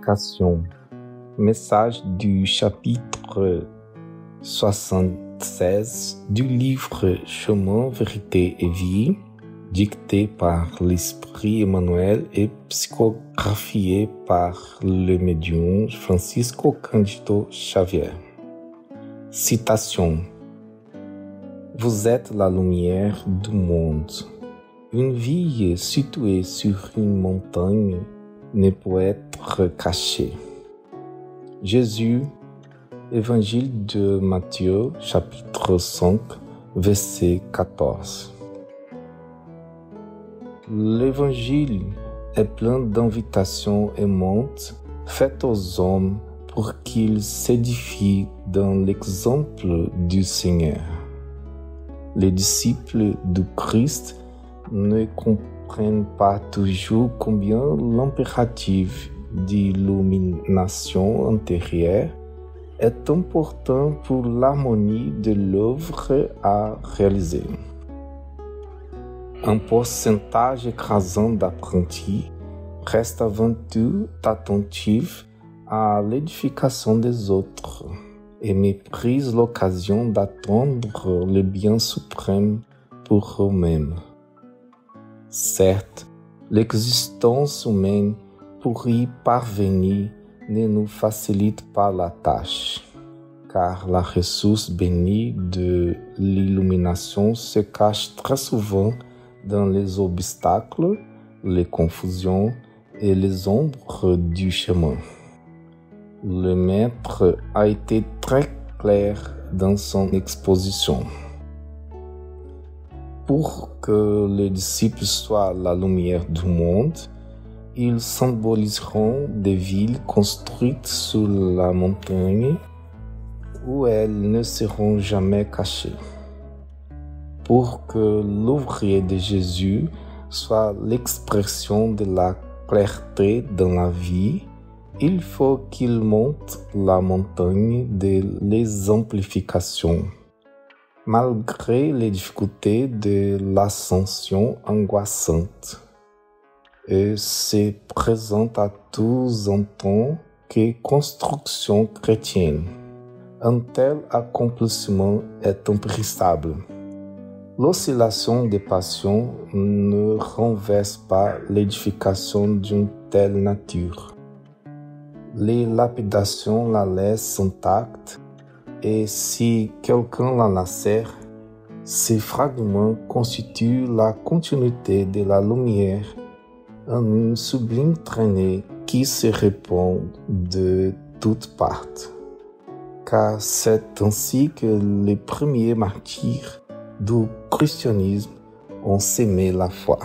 Prédication. Message du chapitre 76 du livre Chemin, Vérité et Vie, dicté par l'Esprit Emmanuel et psychographié par le médium Francisco Cândido Xavier. Citation. Vous êtes la lumière du monde. Une ville située sur une montagne ne peut être cachée. Jésus, Évangile de Matthieu, chapitre 5, verset 14. L'Évangile est plein d'invitations aimantes faites aux hommes pour qu'ils s'édifient dans l'exemple du Seigneur. Les disciples du Christ ne comprennent pas toujours combien l'impératif d'illumination intérieure est important pour l'harmonie de l'œuvre à réaliser. Un pourcentage écrasant d'apprentis reste avant tout attentif à l'édification des autres et méprise l'occasion d'attendre le bien suprême pour eux-mêmes. Certes, l'existence humaine pour y parvenir ne nous facilite pas la tâche, car la ressource bénie de l'illumination se cache très souvent dans les obstacles, les confusions et les ombres du chemin. Le Maître a été très clair dans son exposition. Pour que les disciples soient la lumière du monde, ils symboliseront des villes construites sur la montagne où elles ne seront jamais cachées. Pour que l'ouvrier de Jésus soit l'expression de la clarté dans la vie, il faut qu'il monte la montagne de l'exemplification. Malgré les difficultés de l'ascension angoissante, et se présente à tous en tant que construction chrétienne. Un tel accomplissement est impérissable. L'oscillation des passions ne renverse pas l'édification d'une telle nature. Les lapidations la laissent intacte et si quelqu'un la lacère, ces fragments constituent la continuité de la lumière en une sublime traînée qui se répand de toutes parts. Car c'est ainsi que les premiers martyrs du christianisme ont sémé la foi.